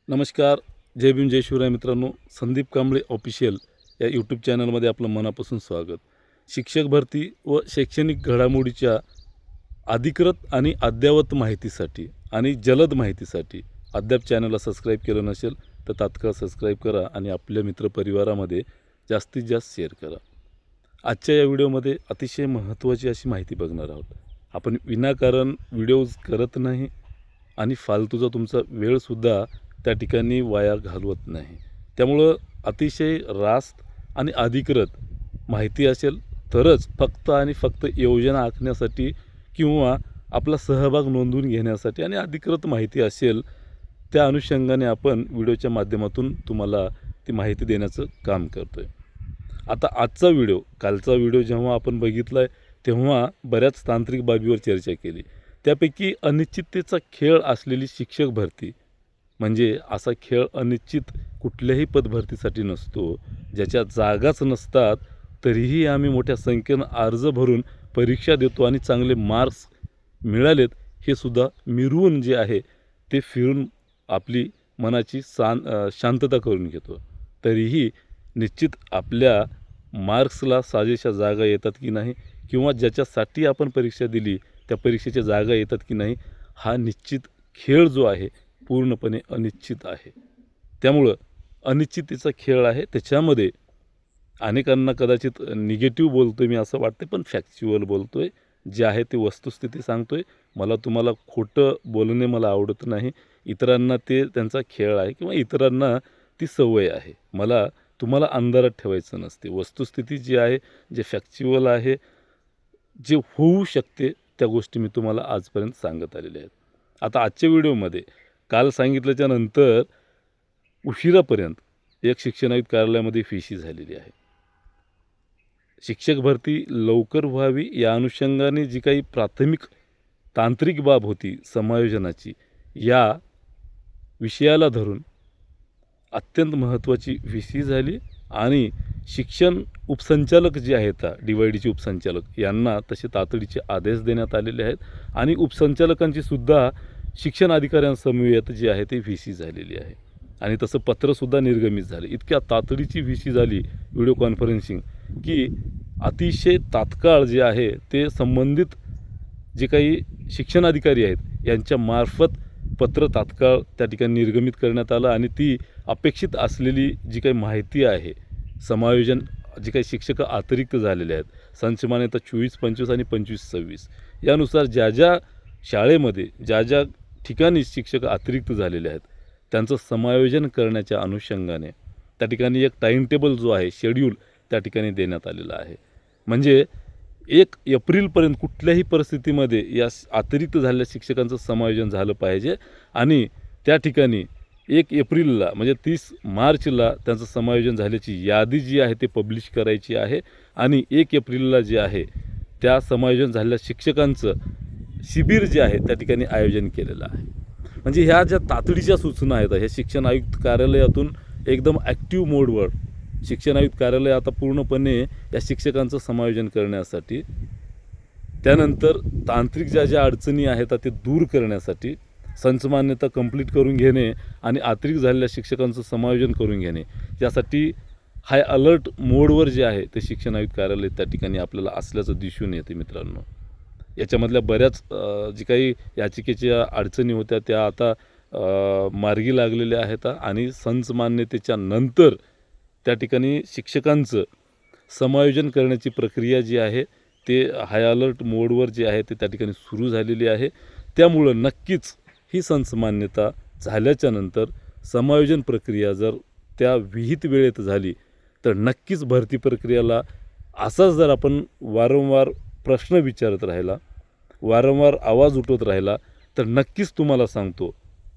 नमस्कार. जय भीम जय शिवराय मित्रांनो. संदीप कांबळे ऑफिशियल या यूट्यूब चॅनलमध्ये आपलं मनापासून स्वागत. शिक्षक भरती व शैक्षणिक घडामोडीच्या अधिकृत आणि अद्ययावत माहितीसाठी आणि जलद माहितीसाठी अद्याप चॅनलला सबस्क्राईब केलं नसेल तर तात्काळ सबस्क्राईब करा आणि आपल्या मित्रपरिवारामध्ये जास्तीत जास्त शेअर करा. आजच्या या व्हिडिओमध्ये अतिशय महत्त्वाची अशी माहिती बघणार आहोत. आपण विनाकारण व्हिडिओज करत नाही आणि फालतूचा तुमचा वेळसुद्धा त्या ठिकाणी वाया घालवत नाही. त्यामुळं अतिशय रास्त आणि अधिकृत माहिती असेल तरच फक्त आणि फक्त योजना आखण्यासाठी किंवा आपला सहभाग नोंदवून घेण्यासाठी आणि अधिकृत माहिती असेल त्या अनुषंगाने आपण व्हिडिओच्या माध्यमातून तुम्हाला ती माहिती देण्याचं काम करतो आहे. आता आजचा व्हिडिओ, कालचा व्हिडिओ जेव्हा आपण बघितला आहे तेव्हा बऱ्याच तांत्रिक बाबीवर चर्चा केली. त्यापैकी अनिश्चिततेचा खेळ असलेली शिक्षक भरती म्हणजे असा खेळ अनिश्चित कुठल्याही पदभरतीसाठी नसतो. ज्याच्या जागाच नसतात तरीही आम्ही मोठ्या संख्येनं अर्ज भरून परीक्षा देतो आणि चांगले मार्क्स मिळालेत हे सुद्धा मिरवून जे आहे ते फिरून आपली मनाची शांतता करून घेतो. तरीही निश्चित आपल्या मार्क्सला साजेशा जागा येतात की नाही किंवा ज्याच्यासाठी आपण परीक्षा दिली त्या परीक्षेच्या जागा येतात की नाही हा निश्चित खेळ जो आहे पूर्णपणे अनिश्चित आहे. त्यामुळं अनिश्चिततेचा खेळ आहे. त्याच्यामध्ये अनेकांना कदाचित निगेटिव्ह बोलतो आहे मी असं वाटतं पण फॅक्च्युअल बोलतो आहे. जे आहे ते वस्तुस्थिती सांगतो आहे. मला तुम्हाला खोटं बोलणे मला आवडत नाही. इतरांना ते त्यांचा खेळ आहे किंवा इतरांना ती सवय आहे. मला तुम्हाला अंधारात ठेवायचं नसते. वस्तुस्थिती जी आहे, जे फॅक्च्युअल आहे, जे होऊ शकते त्या गोष्टी मी तुम्हाला आजपर्यंत सांगत आलेल्या आहेत. आता आजच्या व्हिडिओमध्ये काल सांगितल्याच्या नंतर उशिरापर्यंत एक शिक्षण आयुक्त कार्यालयामध्ये फिशी झालेली आहे. शिक्षक भरती लवकर व्हावी या अनुषंगाने जी काही प्राथमिक तांत्रिक बाब होती समायोजनाची, या विषयाला धरून अत्यंत महत्त्वाची फिशी झाली आणि शिक्षण उपसंचालक जे आहेत, DYDचे उपसंचालक, यांना तसे तातडीचे आदेश देण्यात आलेले आहेत आणि उपसंचालकांची सुद्धा शिक्षण अधिकाऱ्यांसमवेत जे आहे ते व्हीसी झालेली आहे आणि तसं पत्रसुद्धा निर्गमित झाले. इतक्या तातडीची व्हीसी झाली व्हिडिओ कॉन्फरन्सिंग की अतिशय तात्काळ जे आहे ते संबंधित जे काही शिक्षण अधिकारी आहेत यांच्यामार्फत पत्र तात्काळ त्या ठिकाणी निर्गमित करण्यात आलं आणि ती अपेक्षित असलेली जी काही माहिती आहे, समायोजन जे काही शिक्षक अतिरिक्त झालेले आहेत संच मान्यता 24-25 आणि 25-26 यानुसार ज्या ज्या शाळेमध्ये ज्या ज्या ठिकाणी शिक्षक अतिरिक्त झालेले आहेत त्यांचं समायोजन करण्याच्या अनुषंगाने त्या ठिकाणी एक टाईम टेबल जो आहे, शेड्यूल त्या ठिकाणी देण्यात आलेला आहे. म्हणजे 1 एप्रिलपर्यंत कुठल्याही परिस्थितीमध्ये या अतिरिक्त झालेल्या शिक्षकांचं समायोजन झालं पाहिजे आणि त्या ठिकाणी 1 एप्रिलला म्हणजे 30 मार्चला त्यांचं समायोजन झाल्याची यादी जी आहे ते पब्लिश करायची आहे आणि 1 एप्रिलला जे आहे त्या समायोजन झालेल्या शिक्षकांचं शिबिर जे आहे त्या ठिकाणी आयोजन केलेलं आहे. म्हणजे ह्या ज्या तातडीच्या सूचना आहेत ह्या शिक्षण आयुक्त कार्यालयातून एकदम ॲक्टिव्ह मोडवर शिक्षण आयुक्त कार्यालय आता पूर्णपणे या शिक्षकांचं समायोजन करण्यासाठी, त्यानंतर तांत्रिक ज्या ज्या अडचणी आहेत ते दूर करण्यासाठी संच मान्यता कंप्लीट करून घेणे आणि अतिरिक्त झालेल्या शिक्षकांचं समायोजन करून घेणे यासाठी हाय अलर्ट मोडवर जे आहे ते शिक्षण आयुक्त कार्यालय त्या ठिकाणी आपल्याला असल्याचं दिसून येते. मित्रांनो, याच्यामधल्या बऱ्याच जी काही याचिकेच्या अडचणी होत्या त्या आता मार्गी लागलेल्या आहेत आणि संच मान्यतेच्या नंतर त्या ठिकाणी शिक्षकांचं समायोजन करण्याची प्रक्रिया जी आहे ते हाय अलर्ट मोडवर जे आहे ते त्या ठिकाणी सुरू झालेली आहे. त्यामुळं नक्कीच ही संच मान्यता झाल्याच्या नंतर समायोजन प्रक्रिया जर त्या विहित वेळेत झाली तर नक्कीच भरती प्रक्रियेला असाच जर आपण वारंवार प्रश्न विचारत राहिला, वारंवार आवाज उठवत राहिला तर नक्कीच तुम्हाला सांगतो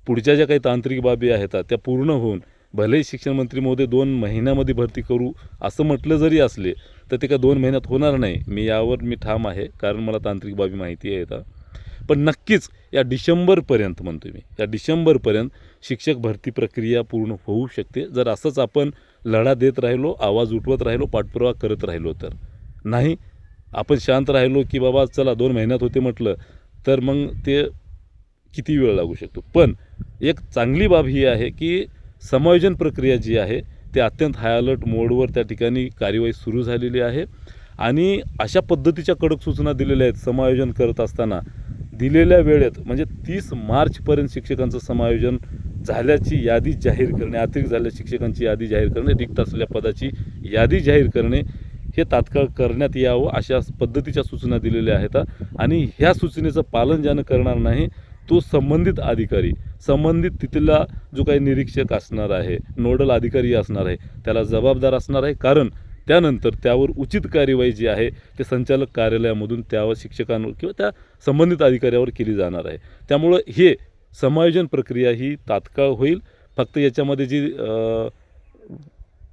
पुढच्या ज्या काही तांत्रिक बाबी आहेत त्या पूर्ण होऊन भलेही शिक्षण मंत्री महोदय 2 महिन्यामध्ये भरती करू असं म्हटलं जरी असले तर ते का 2 महिन्यात होणार नाही. यावर मी ठाम आहे कारण मला तांत्रिक बाबी माहिती आहे. पण नक्कीच या डिसेंबरपर्यंत म्हणतो मी, या डिसेंबरपर्यंत शिक्षक भरती प्रक्रिया पूर्ण होऊ शकते जर असंच आपण लढा देत राहिलो, आवाज उठवत राहिलो, पाठपुरावा करत राहिलो तर. नाही आपण शांत राहिलो की बाबा चला 2 महिन्यात होते म्हटलं तर मग ते किती वेळ लागू शकतो. पण एक चांगली बाब ही आहे की समायोजन प्रक्रिया जी आहे ते अत्यंत हाय अलर्ट मोडवर त्या ठिकाणी कार्यवाही सुरू झालेली आहे आणि अशा पद्धतीच्या कडक सूचना दिलेल्या आहेत. समायोजन करत असताना दिलेल्या वेळेत म्हणजे 30 मार्चपर्यंत शिक्षकांचं समायोजन झाल्याची यादी जाहीर करणे, अतिरिक्त झालेल्या शिक्षकांची यादी जाहीर करणे, रिक्त असलेल्या पदाची यादी जाहीर करणे हे तात्काळ करण्यात यावं अशा पद्धतीच्या सूचना दिलेल्या आहेत. आणि ह्या सूचनेचं पालन ज्यानं करणार नाही तो संबंधित अधिकारी, संबंधित तिथला जो काही निरीक्षक असणार आहे, नोडल अधिकारी असणार आहे, त्याला जबाबदार असणार आहे. कारण त्यानंतर त्यावर उचित कार्यवाही जी आहे ते संचालक कार्यालयामधून त्यावर शिक्षकांवर किंवा त्या संबंधित अधिकाऱ्यावर केली जाणार आहे. त्यामुळं हे समायोजन प्रक्रिया ही तात्काळ होईल. फक्त याच्यामध्ये जी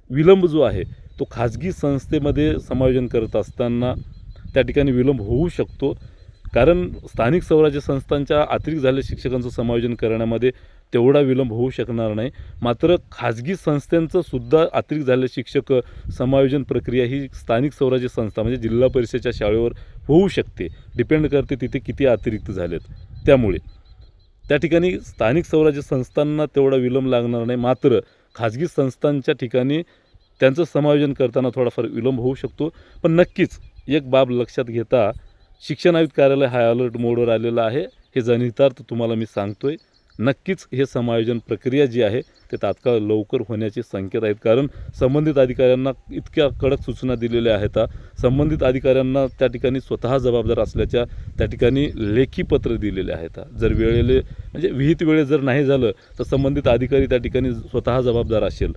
विलंब जो आहे तो खाजगी संस्थेमध्ये समायोजन करत असताना त्या ठिकाणी विलंब होऊ शकतो. कारण स्थानिक स्वराज्य संस्थांच्या अतिरिक्त झालेल्या शिक्षकांचं समायोजन करण्यामध्ये तेवढा विलंब होऊ शकणार नाही. मात्र खाजगी संस्थांचं सुद्धा अतिरिक्त झालेले शिक्षक समायोजन प्रक्रिया ही स्थानिक स्वराज्य संस्था म्हणजे जिल्हा परिषदेच्या शाळेवर होऊ शकते. डिपेंड करते तिथे किती अतिरिक्त झालेत. त्यामुळे त्या ठिकाणी स्थानिक स्वराज्य संस्थांना तेवढा विलंब लागणार नाही. मात्र खाजगी संस्थांच्या ठिकाणी त्यांचं समायोजन करताना थोडाफार विलंब होऊ शकतो. पण नक्कीच एक बाब लक्षात घेता शिक्षण आयुक्त कार्यालय हाय अलर्ट मोडवर आलेलं आहे. हे जनितार्थ तुम्हाला मी सांगतोय. नक्कीच हे समायोजन प्रक्रिया जी आहे ते तात्काळ लवकर होण्याचे संकेत आहेत. कारण संबंधित अधिकाऱ्यांना इतक्या कडक सूचना दिलेल्या आहेत. संबंधित अधिकाऱ्यांना त्या ठिकाणी स्वतः जबाबदार असल्याच्या त्या ठिकाणी लेखी पत्र दिलेले आहेत. जर वेळेले म्हणजे विहित वेळे जर नाही झालं तर संबंधित अधिकारी त्या ठिकाणी स्वतः जबाबदार असेल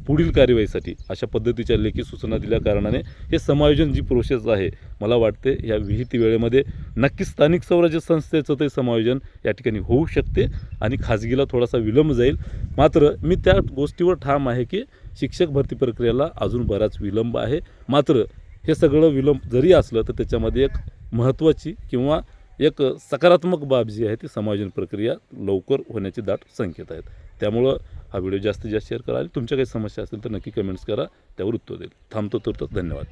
पुढील कार्यवाहीसाठी. अशा पद्धतीच्या लेखी सूचना दिल्या कारणाने हे समायोजन जी प्रोसेस आहे मला वाटते या विहित वेळेमध्ये नक्कीच स्थानिक स्वराज्य संस्थेचं ते समायोजन या ठिकाणी होऊ शकते आणि खाजगीला थोडासा विलंब जाईल. मात्र मी त्या गोष्टीवर ठाम आहे की शिक्षक भरती प्रक्रियेला अजून बराच विलंब आहे. मात्र हे सगळं विलंब जरी असलं तर त्याच्यामध्ये एक महत्त्वाची किंवा एक सकारात्मक बाब जी आहे ती समायोजन प्रक्रिया लवकर होण्याचे दाट संकेत आहेत. त्यामुळं हा व्हिडिओ जास्तीत जास्त शेअर करा आणि तुमच्या काही समस्या असतील तर नक्की कमेंट्स करा, त्यावर उत्तर देईल. थांबतो तर धन्यवाद.